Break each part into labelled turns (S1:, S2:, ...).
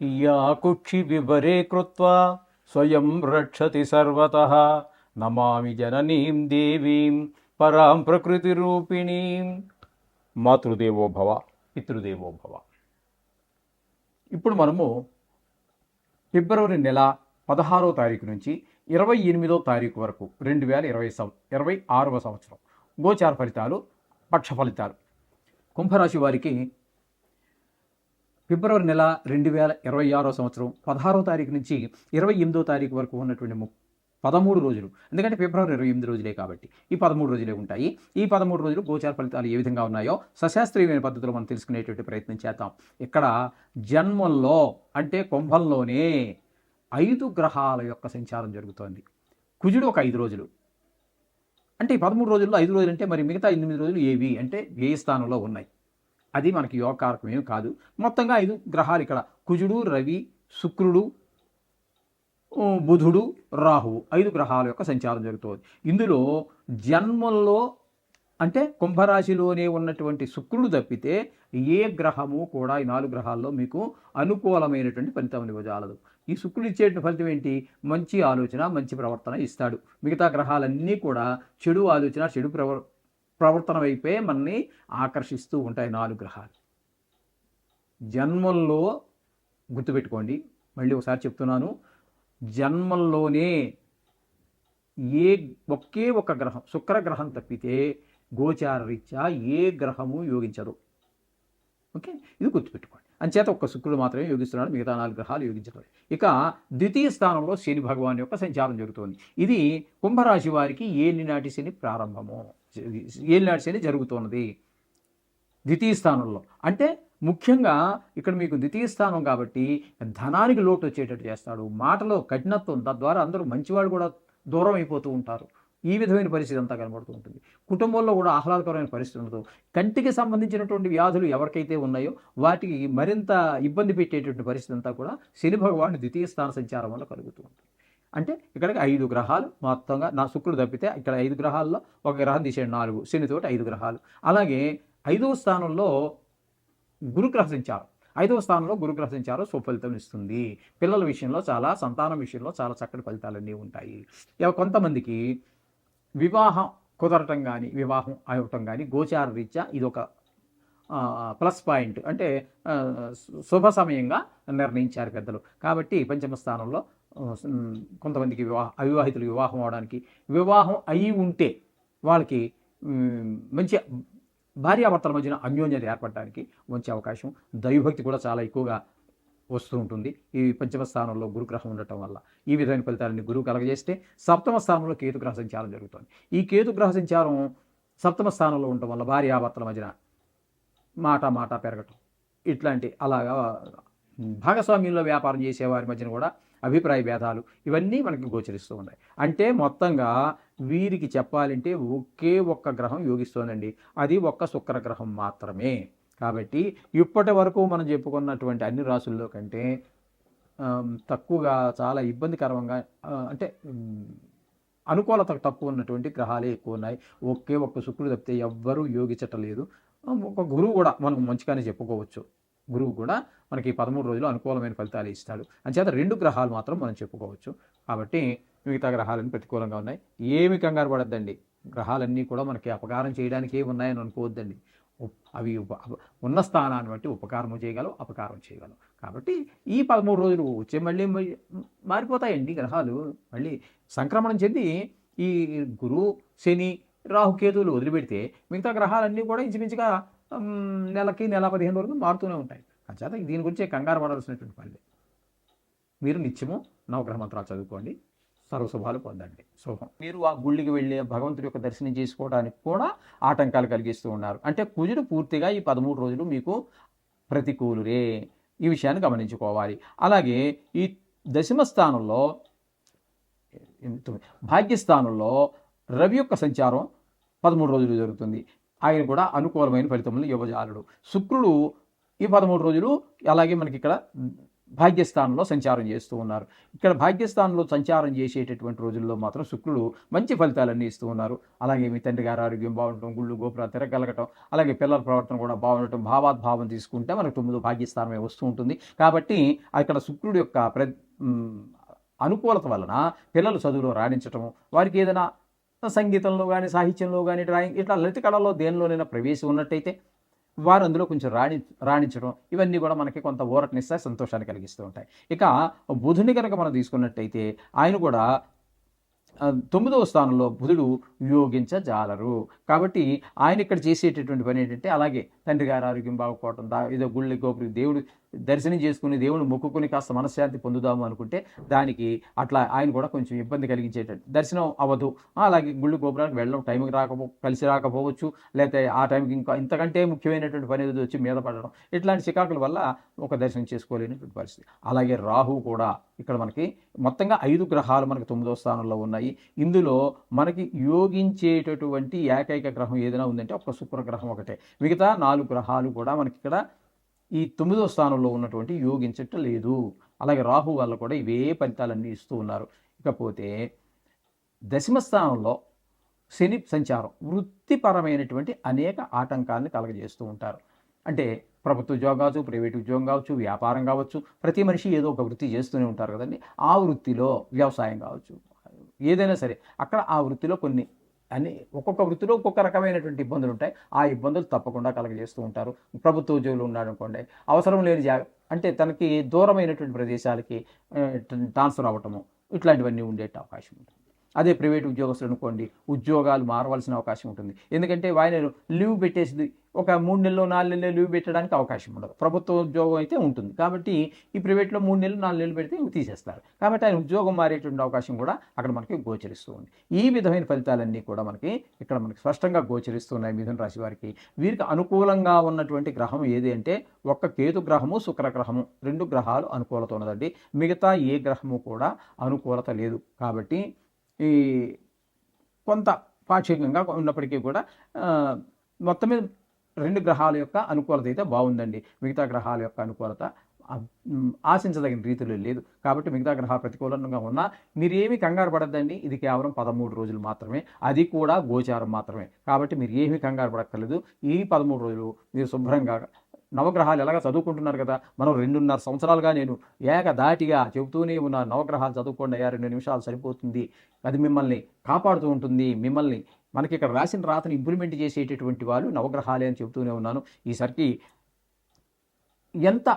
S1: Yeah కుక్షి వివరే కృత్వా స్వయం రక్షతి సర్వతః నమామి జననీం దేవీం పరాం ప్రకృతి రూపిణీం. మాతృదేవో భవ, పితృదేవో భవ. ఇప్పుడు మనము ఫిబ్రవరి నెల 16వ తారీఖు నుంచి 28వ తారీఖు వరకు 2026వ సంవత్సరం గోచార ఫలితాలు, పక్ష ఫలితాలు. కుంభరాశి వారికి ఫిబ్రవరి నెల 2026వ సంవత్సరం 16వ తారీఖు నుంచి 28వ తారీఖు వరకు ఉన్నటువంటి 13 రోజులు, ఎందుకంటే ఫిబ్రవరి 28 రోజులే కాబట్టి ఈ 13 రోజులే ఉంటాయి. ఈ 13 రోజులు గోచార ఫలితాలు ఏ విధంగా ఉన్నాయో సశాస్త్రీయమైన పద్ధతిలో మనం తెలుసుకునేటువంటి ప్రయత్నం చేద్దాం. ఇక్కడ జన్మంలో అంటే కుంభంలోనే 5 గ్రహాల యొక్క సంచారం జరుగుతోంది. కుజుడు ఒక 5 రోజులు, అంటే ఈ 13 రోజుల్లో 5 రోజులు అంటే మరి మిగతా 8 రోజులు ఏవి అంటే వ్యయ స్థానంలో ఉన్నాయి. అది మనకి యోగకారకం ఏమి కాదు. మొత్తంగా 5 గ్రహాలు ఇక్కడ కుజుడు, రవి, శుక్రుడు, బుధుడు, రాహువు 5 గ్రహాల యొక్క సంచారం జరుగుతుంది. ఇందులో జన్మంలో అంటే కుంభరాశిలోనే ఉన్నటువంటి శుక్రుడు తప్పితే ఏ గ్రహము కూడా ఈ 4 గ్రహాల్లో మీకు అనుకూలమైనటువంటి ఫలితం ఇవ్వజాలదు. ఈ శుక్రుడు ఇచ్చేటువంటి ఫలితం ఏంటి? మంచి ఆలోచన, మంచి ప్రవర్తన ఇస్తాడు. మిగతా గ్రహాలన్నీ కూడా చెడు ఆలోచన, చెడు ప్రవర్తన వైపే మనల్ని ఆకర్షిస్తూ ఉంటాయి 4 గ్రహాలు. జన్మంలో గుర్తుపెట్టుకోండి, మళ్ళీ ఒకసారి చెప్తున్నాను, జన్మంలోనే ఒకే ఒక గ్రహం శుక్రగ్రహం తప్పితే గోచార రీత్యా ఏ గ్రహము యోగించదు. ఓకే, ఇది గుర్తుపెట్టుకోండి. అంచేత ఒక్క శుక్రుడు మాత్రమే యోగిస్తున్నాడు, మిగతా 4 గ్రహాలు యోగించడం. ఇక ద్వితీయ స్థానంలో శని భగవాన్ యొక్క సంచారం జరుగుతోంది. ఇది కుంభరాశి వారికి ఏలినాటి శని ప్రారంభము, ఏలినాటి శని జరుగుతున్నది ద్వితీయ స్థానంలో. అంటే ముఖ్యంగా ఇక్కడ మీకు ద్వితీయ స్థానం కాబట్టి ధనానికి లోటు వచ్చేటట్టు చేస్తాడు. మాటలో కఠినత్వం, తద్వారా అందరూ మంచివాళ్ళు కూడా దూరం అయిపోతూ ఉంటారు. ఈ విధమైన పరిస్థితి అంతా కనబడుతూ ఉంటుంది. కుటుంబంలో కూడా ఆహ్లాదకరమైన పరిస్థితి ఉండదు. కంటికి సంబంధించినటువంటి వ్యాధులు ఎవరికైతే ఉన్నాయో వాటికి మరింత ఇబ్బంది పెట్టేటువంటి పరిస్థితి అంతా కూడా శని భగవాను ద్వితీయ స్థాన సంచారం వల్ల కలుగుతూ ఉంటుంది. అంటే ఇక్కడికి 5 గ్రహాలు మొత్తంగా, నా శుక్రుడు తప్పితే ఇక్కడ 5 గ్రహాల్లో ఒక గ్రహం తీసేయండి 4, శనితోటి 5 గ్రహాలు. అలాగే 5వ స్థానంలో గురుగ్రహ సంచారం, 5వ స్థానంలో గురుగ్రహ సంచారం సుఫలితం ఇస్తుంది. పిల్లల విషయంలో సంతానం విషయంలో చాలా చక్కటి ఫలితాలన్నీ ఉంటాయి. కొంతమందికి వివాహం కుదరటం కానీ, వివాహం అవ్వటం కానీ గోచార రీత్యా ఇదొక ప్లస్ పాయింట్, అంటే శుభ సమయంగా నిర్ణయించారు పెద్దలు. కాబట్టి పంచమ స్థానంలో కొంతమందికి అవివాహితులు వివాహం అవడానికి, వివాహం అయి ఉంటే వాళ్ళకి మంచి భార్యాభర్తల మధ్యన అన్యోన్యత ఏర్పడడానికి మంచి అవకాశం, దైవభక్తి కూడా చాలా ఎక్కువగా వస్తూ ఉంటుంది ఈ పంచమ స్థానంలో గురుగ్రహం ఉండటం వల్ల. ఈ విధమైన ఫలితాలని గురువు కలగజేస్తే సప్తమ స్థానంలో కేతుగ్రహ సంచారం జరుగుతుంది. ఈ కేతుగ్రహ సంచారం సప్తమ స్థానంలో ఉండటం వల్ల భార్యాభర్తల మధ్యన మాట పెరగటం, ఇట్లాంటి అలాగా భాగస్వామ్యంలో వ్యాపారం చేసేవారి మధ్యన కూడా అభిప్రాయ భేదాలు ఇవన్నీ మనకి గోచరిస్తూ ఉన్నాయి. అంటే మొత్తంగా వీరికి చెప్పాలంటే ఒకే ఒక్క గ్రహం యోగిస్తోందండి, అది ఒక్క శుక్రగ్రహం మాత్రమే. కాబట్టి ఇప్పటి వరకు మనం చెప్పుకున్నటువంటి అన్ని రాసుల్లో కంటే తక్కువగా, చాలా ఇబ్బందికరంగా, అంటే అనుకూలత తక్కువ ఉన్నటువంటి గ్రహాలే ఎక్కువ ఉన్నాయి. ఒకే ఒక్క శుక్రుడు తప్పితే ఎవ్వరూ యోగించటలేదు. ఒక గురువు కూడా మనం మంచిగానే చెప్పుకోవచ్చు. గురువు కూడా మనకి 13 రోజులు అనుకూలమైన ఫలితాలు ఇస్తాడు. అంచేత 2 గ్రహాలు మాత్రం మనం చెప్పుకోవచ్చు. కాబట్టి మిగతా గ్రహాలన్నీ ప్రతికూలంగా ఉన్నాయి. ఏమి కంగారు పడద్దండి, గ్రహాలన్నీ కూడా మనకి అపకారం చేయడానికి ఏమి ఉన్నాయని అనుకోవద్దండి. అవి ఉన్న స్థానాన్ని బట్టి ఉపకారం చేయగలవు, అపకారం చేయగలవు. కాబట్టి ఈ 13 రోజులు వచ్చే మళ్ళీ మారిపోతాయండి గ్రహాలు. మళ్ళీ సంక్రమణం చెంది ఈ గురు, శని, రాహుకేతువులు వదిలిపెడితే మిగతా గ్రహాలన్నీ కూడా ఇంచుమించుగా నెలకి 15 వరకు మారుతూనే ఉంటాయి. అంచేత దీని గురించి కంగారు పడాల్సినటువంటి పని. మీరు నిత్యము నవగ్రహ మంత్రాలు చదువుకోండి, సర్వశుభాలు పొందండి. శుభం. మీరు ఆ గుళ్ళకి వెళ్ళి భగవంతుడి యొక్క దర్శనం చేసుకోవడానికి కూడా ఆటంకాలు కలిగిస్తూ ఉన్నారు. అంటే కుజుడు పూర్తిగా ఈ 13 రోజులు మీకు ప్రతికూలురే, ఈ విషయాన్ని గమనించుకోవాలి. అలాగే ఈ దశమ స్థానంలో, భాగ్యస్థానంలో రవి యొక్క సంచారం 13 రోజులు జరుగుతుంది. ఆయన కూడా అనుకూలమైన ఫలితములు యువజాలుడు. శుక్రుడు ఈ 13 రోజులు, అలాగే మనకి ఇక్కడ భాగ్యస్థానంలో సంచారం చేస్తూ ఉన్నారు. ఇక్కడ భాగ్యస్థానంలో సంచారం చేసేటటువంటి రోజుల్లో మాత్రం శుక్రుడు మంచి ఫలితాలన్నీ ఇస్తూ ఉన్నారు. అలాగే మీ తండ్రి గారి ఆరోగ్యం బాగుండటం, గుళ్ళు గోపురాలు తిరగలగటం, అలాగే పిల్లల ప్రవర్తన కూడా బాగుండటం, భావాద్భావం తీసుకుంటే మనకు 9 భాగ్యస్థానమే వస్తూ ఉంటుంది. కాబట్టి అక్కడ శుక్రుడు యొక్క అనుకూలత వలన పిల్లలు చదువులో రాణించటము, వారికి ఏదైనా సంగీతంలో కానీ, సాహిత్యంలో కానీ, డ్రాయింగ్ ఇట్లా లలిత కళలో దేనిలోనైనా ప్రవేశం ఉన్నట్టయితే వారు అందులో కొంచెం రాణించడం, ఇవన్నీ కూడా మనకి కొంత ఊరటనిస్తాయి, సంతోషాన్ని కలిగిస్తూ ఉంటాయి. ఇక బుధుని కనుక మనం తీసుకున్నట్టయితే ఆయన కూడా 9వ స్థానంలో బుధుడు యోగించజాలరు. కాబట్టి ఆయన ఇక్కడ చేసేటటువంటి పని ఏంటంటే, అలాగే తండ్రి గారి ఆరోగ్యం బాగుపోవటం, ఏదో గుళ్ళి గోపురి దేవుడు దర్శనం చేసుకుని దేవుని మొక్కుకుని కాస్త మనశ్శాంతి పొందుదాము అనుకుంటే దానికి అట్లా ఆయన కూడా కొంచెం ఇబ్బంది కలిగించేటట్టు దర్శనం అవ్వదు. అలాగే గుళ్ళు గోపురానికి వెళ్ళడం టైంకి కలిసి రాకపోవచ్చు, లేకపోతే ఆ టైంకి ఇంకా ఇంతకంటే ముఖ్యమైనటువంటి పని ఏదో వచ్చి మీద పడడం, ఇట్లాంటి చికాకుల వల్ల ఒక దర్శనం చేసుకోలేనటువంటి పరిస్థితి. అలాగే రాహు కూడా ఇక్కడ మనకి మొత్తంగా 5 గ్రహాలు మనకి 9వ స్థానంలో ఉన్నాయి. ఇందులో మనకి యోగించేటటువంటి ఏకైక గ్రహం ఏదైనా ఉందంటే ఒక శుక్రగ్రహం ఒకటే. మిగతా 4 గ్రహాలు కూడా మనకి ఇక్కడ ఈ 9వ స్థానంలో ఉన్నటువంటి యోగించటం లేదు. అలాగే రాహు వల్ల కూడా ఇవే ఫలితాలన్నీ ఇస్తూ ఉన్నారు. ఇకపోతే దశమ స్థానంలో శని సంచారం వృత్తిపరమైనటువంటి అనేక ఆటంకాలను కలగజేస్తూ ఉంటారు. అంటే ప్రభుత్వ ఉద్యోగం కావచ్చు, ప్రైవేట్ ఉద్యోగం కావచ్చు, వ్యాపారం కావచ్చు, ప్రతి మనిషి ఏదో ఒక వృత్తి చేస్తూనే ఉంటారు కదండి. ఆ వృత్తిలో వ్యవసాయం కావచ్చు, ఏదైనా సరే అక్కడ ఆ వృత్తిలో కొన్ని ఒక్కొక్క వృత్తిలో ఒక్కొక్క రకమైనటువంటి ఇబ్బందులు ఉంటాయి. ఆ ఇబ్బందులు తప్పకుండా కలగజేస్తూ ఉంటారు. ప్రభుత్వ ఉద్యోగులు ఉన్నాడనుకోండి, అవసరం లేని అంటే తనకి దూరమైనటువంటి ప్రదేశాలకి ట్రాన్స్ఫర్ అవ్వటము, ఇట్లాంటివన్నీ ఉండే అవకాశం ఉంటుంది. అదే ప్రైవేట్ ఉద్యోగస్తులు అనుకోండి, ఉద్యోగాలు మారవలసిన అవకాశం ఉంటుంది. ఎందుకంటే ఆయన లీవ్ పెట్టేసి ఒక 3 నెలలు 4 నెలలు లీవ్ పెట్టడానికి అవకాశం ఉండదు. ప్రభుత్వ ఉద్యోగం అయితే ఉంటుంది. కాబట్టి ఈ ప్రైవేట్లో 3 నెలలు 4 నెలలు పెడితే తీసేస్తారు. కాబట్టి ఆయన ఉద్యోగం మారేటువంటి అవకాశం కూడా అక్కడ మనకి గోచరిస్తూ ఉంది. ఈ విధమైన ఫలితాలన్నీ కూడా ఇక్కడ మనకి స్పష్టంగా గోచరిస్తున్నాయి మిథున రాశి వారికి. వీరికి అనుకూలంగా ఉన్నటువంటి గ్రహం ఏది అంటే ఒక్క కేతు గ్రహము, శుక్ర గ్రహము, 2 గ్రహాలు అనుకూలత ఉన్నదండి. మిగతా ఏ గ్రహము కూడా అనుకూలత లేదు. కాబట్టి ఈ కొంత పాక్షికంగా ఉన్నప్పటికీ కూడా మొత్తం మీద 2 గ్రహాల యొక్క అనుకూలత అయితే బాగుందండి. మిగతా గ్రహాల యొక్క అనుకూలత ఆశించదగిన రీతిలో లేదు. కాబట్టి మిగతా గ్రహాలు ప్రతికూలంగా ఉన్నా మీరేమీ కంగారు పడద్దండి. ఇది కేవలం 13 రోజులు మాత్రమే, అది కూడా గోచారం మాత్రమే. కాబట్టి మీరు ఏమీ కంగారు పడక్కర్లేదు. ఈ 13 రోజులు మీరు శుభ్రంగా నవగ్రహాలు ఎలాగ చదువుకుంటున్నారు కదా, మనం 2.5 సంవత్సరాలుగా నేను ఏకధాటిగా చెబుతూనే ఉన్నాను, నవగ్రహాలు చదువుకోండి అయ్యా, 2 నిమిషాలు సరిపోతుంది, అది మిమ్మల్ని కాపాడుతూ ఉంటుంది. మనకి ఇక్కడ రాసిన రాతను ఇంప్లిమెంట్ చేసేటటువంటి వాళ్ళు నవగ్రహాలే అని చెబుతూనే ఉన్నాను. ఈసారికి ఎంత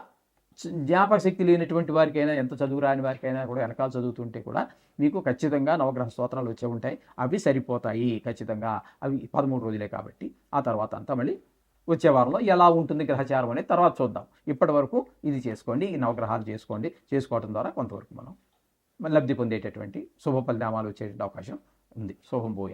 S1: జ్ఞాపక శక్తి లేనటువంటి వారికైనా, ఎంత చదువు రాని వారికైనా కూడా వెనకాల చదువుతుంటే కూడా మీకు ఖచ్చితంగా నవగ్రహ స్తోత్రాలు వచ్చే ఉంటాయి. అవి సరిపోతాయి ఖచ్చితంగా. అవి 13 రోజులే కాబట్టి ఆ తర్వాత అంతా మళ్ళీ వచ్చే వారంలో ఎలా ఉంటుంది గ్రహచారం అనేది తర్వాత చూద్దాం. ఇప్పటి వరకు ఇది చేసుకోండి, ఈ నవగ్రహాలు చేసుకోవడం ద్వారా కొంతవరకు మనం లబ్ధి పొందేటటువంటి శుభ పరిణామాలు వచ్చేటువంటి అవకాశం ఉంది. శుభం భూయ.